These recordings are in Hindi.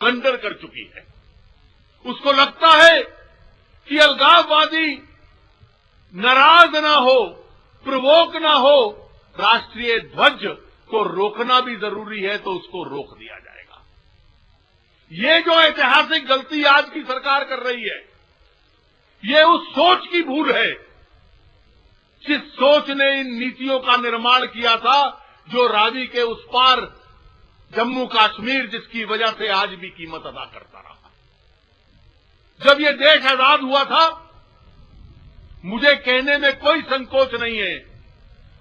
ब्लंडर कर चुकी है। उसको लगता है कि अलगाववादी नाराज ना हो, प्रवोक ना हो, राष्ट्रीय ध्वज को रोकना भी जरूरी है, तो उसको रोक दिया जाएगा। ये जो ऐतिहासिक गलती आज की सरकार कर रही है, ये उस सोच की भूल है जिस सोच ने इन नीतियों का निर्माण किया था, जो रावी के उस पार जम्मू कश्मीर, जिसकी वजह से आज भी कीमत अदा करता रहा। जब ये देश आजाद हुआ था, मुझे कहने में कोई संकोच नहीं है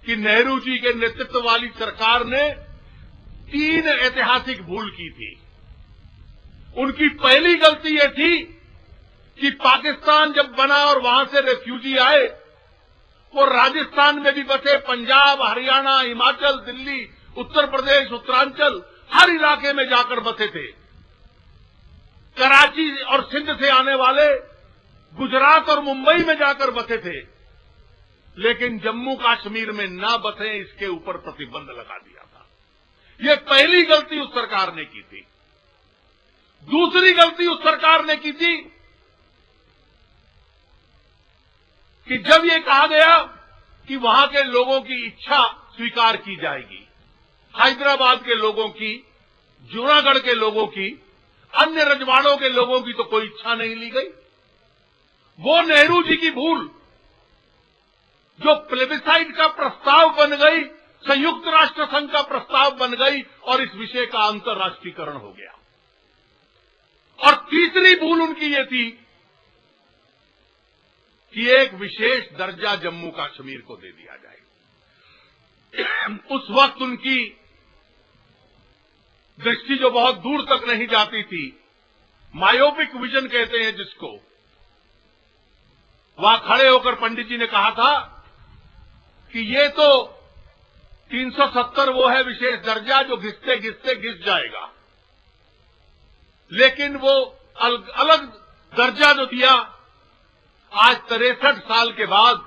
कि नेहरू जी के नेतृत्व वाली सरकार ने 3 ऐतिहासिक भूल की थी। उनकी पहली गलती ये थी कि पाकिस्तान जब बना और वहां से रेफ्यूजी आए, वो राजस्थान में भी बसे, पंजाब, हरियाणा, हिमाचल, दिल्ली, उत्तर प्रदेश, उत्तरांचल, हर इलाके में जाकर बसे थे। कराची और सिंध से आने वाले गुजरात और मुंबई में जाकर बसे थे, लेकिन जम्मू कश्मीर में ना बसे, इसके ऊपर प्रतिबंध लगा दिया था। ये पहली गलती उस सरकार ने की थी। दूसरी गलती उस सरकार ने की थी कि जब ये कहा गया कि वहां के लोगों की इच्छा स्वीकार की जाएगी, हैदराबाद के लोगों की, जूनागढ़ के लोगों की, अन्य रजवाड़ों के लोगों की तो कोई इच्छा नहीं ली गई। वो नेहरू जी की भूल जो प्लेबिसाइड का प्रस्ताव बन गई, संयुक्त राष्ट्र संघ का प्रस्ताव बन गई और इस विषय का अंतर्राष्ट्रीयकरण हो गया। और तीसरी भूल उनकी ये थी कि एक विशेष दर्जा जम्मू कश्मीर को दे दिया जाए। उस वक्त उनकी दृष्टि जो बहुत दूर तक नहीं जाती थी, मायोपिक विजन कहते हैं जिसको, वहां खड़े होकर पंडित जी ने कहा था कि ये तो 370 वो है विशेष दर्जा जो घिसते घिसते घिस जाएगा, लेकिन वो अलग दर्जा जो दिया, आज 63 साल के बाद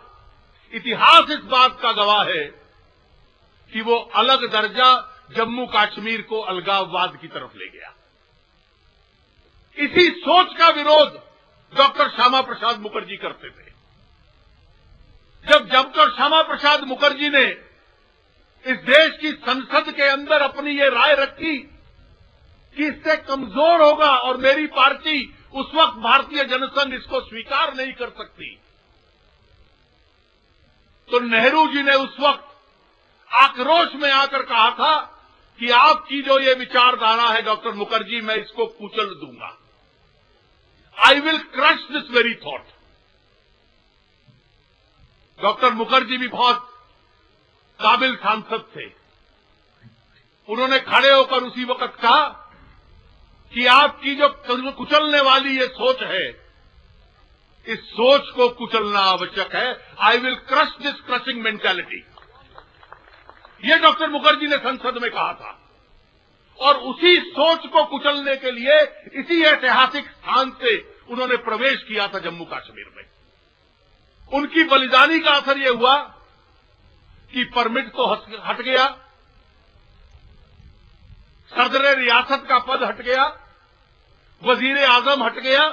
इतिहास इस बात का गवाह है कि वो अलग दर्जा जम्मू कश्मीर को अलगाववाद की तरफ ले गया। इसी सोच का विरोध डॉक्टर श्यामा प्रसाद मुखर्जी करते थे। जब डॉक्टर श्यामा प्रसाद मुखर्जी ने इस देश की संसद के अंदर अपनी ये राय रखी कि इससे कमजोर होगा और मेरी पार्टी उस वक्त भारतीय जनसंघ इसको स्वीकार नहीं कर सकती, तो नेहरू जी ने उस वक्त आक्रोश में आकर कहा था कि आपकी जो ये विचारधारा है डॉक्टर मुखर्जी, मैं इसको कुचल दूंगा। I will crush this very thought. Doctor Mukherjee भी बहुत काबिल सांसद थे। उन्होंने खड़े होकर उसी वक्त कहा कि आपकी जो कुचलने वाली ये सोच है, इस सोच को कुचलना आवश्यक है। I will crush this crushing mentality. ये डॉक्टर मुखर्जी ने संसद में कहा था और उसी सोच को कुचलने के लिए इसी ऐतिहासिक स्थान से उन्होंने प्रवेश किया था जम्मू कश्मीर में। उनकी बलिदानी का असर यह हुआ कि परमिट तो हट गया, सदर रियासत का पद हट गया, वजीर आजम हट गया,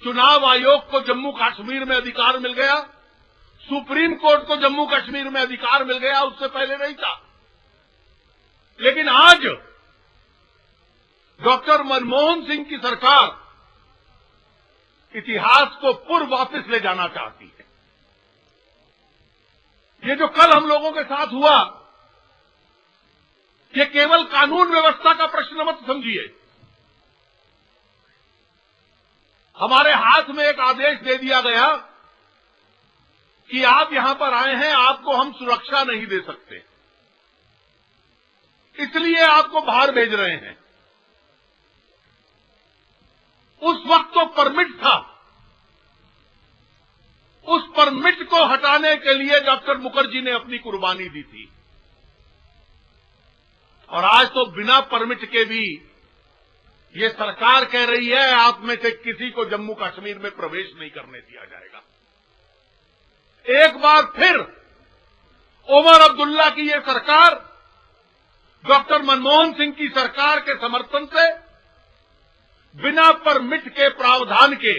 चुनाव आयोग को जम्मू कश्मीर में अधिकार मिल गया, सुप्रीम कोर्ट को जम्मू कश्मीर में अधिकार मिल गया, उससे पहले नहीं था। लेकिन आज डॉक्टर मनमोहन सिंह की सरकार इतिहास को पूर्व वापस ले जाना चाहती है। ये जो कल हम लोगों के साथ हुआ, ये केवल कानून व्यवस्था का प्रश्न मत समझिए। हमारे हाथ में एक आदेश दे दिया गया कि आप यहां पर आए हैं, आपको हम सुरक्षा नहीं दे सकते, इसलिए आपको बाहर भेज रहे हैं। उस वक्त तो परमिट था, उस परमिट को हटाने के लिए डॉक्टर मुखर्जी ने अपनी कुर्बानी दी थी। और आज तो बिना परमिट के भी ये सरकार कह रही है आप में से किसी को जम्मू कश्मीर में प्रवेश नहीं करने दिया जाएगा। एक बार फिर ओमर अब्दुल्ला की ये सरकार डॉक्टर मनमोहन सिंह की सरकार के समर्थन से बिना परमिट के प्रावधान के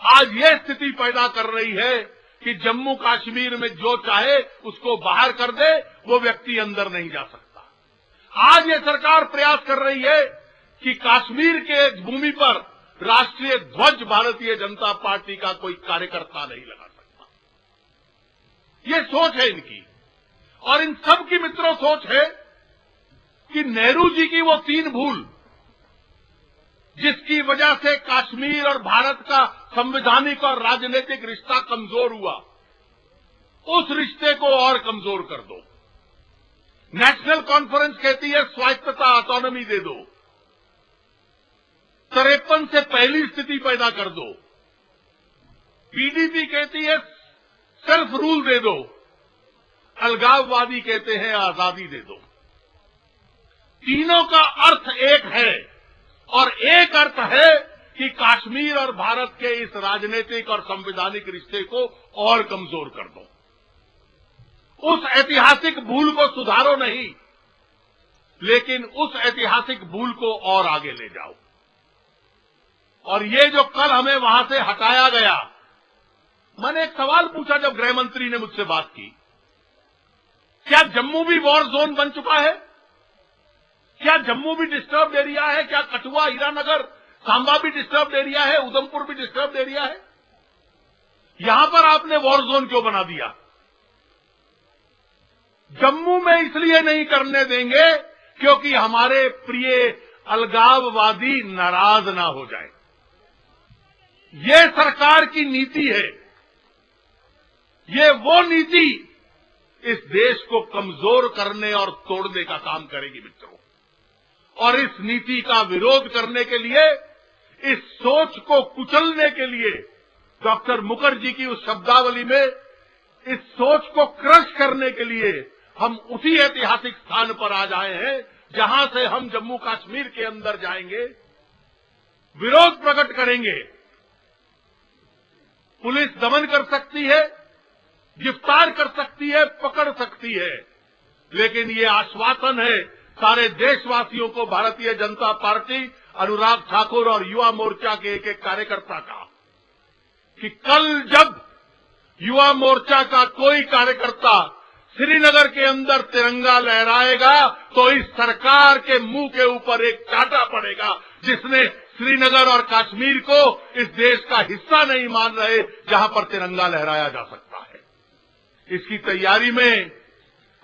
आज ये स्थिति पैदा कर रही है कि जम्मू कश्मीर में जो चाहे उसको बाहर कर दे, वो व्यक्ति अंदर नहीं जा सकता। आज ये सरकार प्रयास कर रही है कि कश्मीर के भूमि पर राष्ट्रीय ध्वज भारतीय जनता पार्टी का कोई कार्यकर्ता नहीं लगा सकता। ये सोच है इनकी, और इन सब की मित्रों सोच है कि नेहरू जी की वो 3 भूल जिसकी वजह से कश्मीर और भारत का संवैधानिक और राजनीतिक रिश्ता कमजोर हुआ, उस रिश्ते को और कमजोर कर दो। नेशनल कॉन्फ्रेंस कहती है स्वायत्तता, ऑटोनॉमी दे दो। 53 से पहली स्थिति पैदा कर दो। पीडीपी कहती है सेल्फ रूल दे दो। अलगाववादी कहते हैं आजादी दे दो। तीनों का अर्थ एक है, और एक अर्थ है कि कश्मीर और भारत के इस राजनीतिक और संवैधानिक रिश्ते को और कमजोर कर दो। उस ऐतिहासिक भूल को सुधारो नहीं, लेकिन उस ऐतिहासिक भूल को और आगे ले जाओ। और ये जो कल हमें वहां से हटाया गया, मैंने एक सवाल पूछा जब गृह मंत्री ने मुझसे बात की, क्या जम्मू भी वॉर जोन बन चुका है? क्या जम्मू भी डिस्टर्ब्ड एरिया है? क्या कठुआ, हीरानगर, सांबा भी डिस्टर्ब्ड एरिया है? उधमपुर भी डिस्टर्ब्ड एरिया है? यहां पर आपने वॉर जोन क्यों बना दिया? जम्मू में इसलिए नहीं करने देंगे क्योंकि हमारे प्रिय अलगाववादी नाराज ना हो जाए। ये सरकार की नीति है। ये वो नीति इस देश को कमजोर करने और तोड़ने का काम करेगी मित्रों। और इस नीति का विरोध करने के लिए, इस सोच को कुचलने के लिए, डॉक्टर मुखर्जी की उस शब्दावली में इस सोच को क्रश करने के लिए हम उसी ऐतिहासिक स्थान पर आ जाए हैं जहां से हम जम्मू कश्मीर के अंदर जाएंगे, विरोध प्रकट करेंगे। पुलिस दमन कर सकती है, गिरफ्तार कर सकती है, पकड़ सकती है, लेकिन ये आश्वासन है सारे देशवासियों को, भारतीय जनता पार्टी, अनुराग ठाकुर और युवा मोर्चा के एक एक कार्यकर्ता का, कि कल जब युवा मोर्चा का कोई कार्यकर्ता श्रीनगर के अंदर तिरंगा लहराएगा तो इस सरकार के मुंह के ऊपर एक चाटा पड़ेगा जिसने श्रीनगर और कश्मीर को इस देश का हिस्सा नहीं मान रहे जहां पर तिरंगा लहराया जा सकता है। इसकी तैयारी में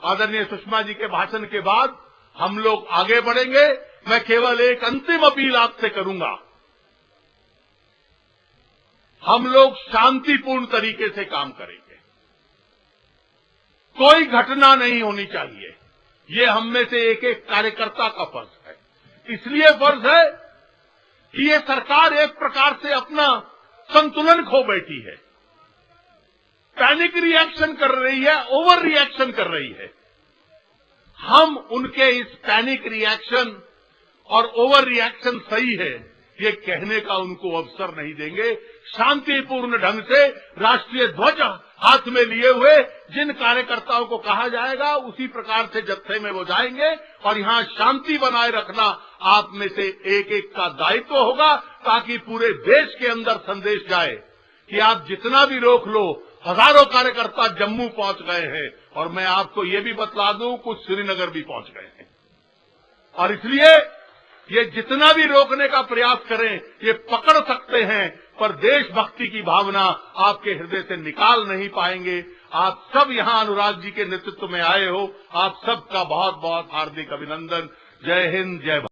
आदरणीय सुषमा जी के भाषण के बाद हम लोग आगे बढ़ेंगे। मैं केवल एक अंतिम अपील आपसे करूंगा, हम लोग शांतिपूर्ण तरीके से काम करेंगे। कोई घटना नहीं होनी चाहिए, ये हम में से एक एक कार्यकर्ता का फर्ज है। इसलिए फर्ज है कि ये सरकार एक प्रकार से अपना संतुलन खो बैठी है, पैनिक रिएक्शन कर रही है, ओवर रिएक्शन कर रही है। हम उनके इस पैनिक रिएक्शन और ओवर रिएक्शन सही है ये कहने का उनको अवसर नहीं देंगे। शांतिपूर्ण ढंग से राष्ट्रीय ध्वज हाथ में लिए हुए जिन कार्यकर्ताओं को कहा जाएगा उसी प्रकार से जत्थे में वो जाएंगे, और यहां शांति बनाए रखना आप में से एक एक का दायित्व होगा, ताकि पूरे देश के अंदर संदेश जाए कि आप जितना भी रोक लो, हजारों कार्यकर्ता जम्मू पहुंच गए हैं, और मैं आपको ये भी बतला दूं कुछ श्रीनगर भी पहुंच गए हैं। और इसलिए ये जितना भी रोकने का प्रयास करें ये पकड़ सकते हैं, पर देशभक्ति की भावना आपके हृदय से निकाल नहीं पाएंगे। आप सब यहां अनुराग जी के नेतृत्व में आए हो, आप सबका बहुत बहुत हार्दिक अभिनंदन। जय हिंद, जय भारत।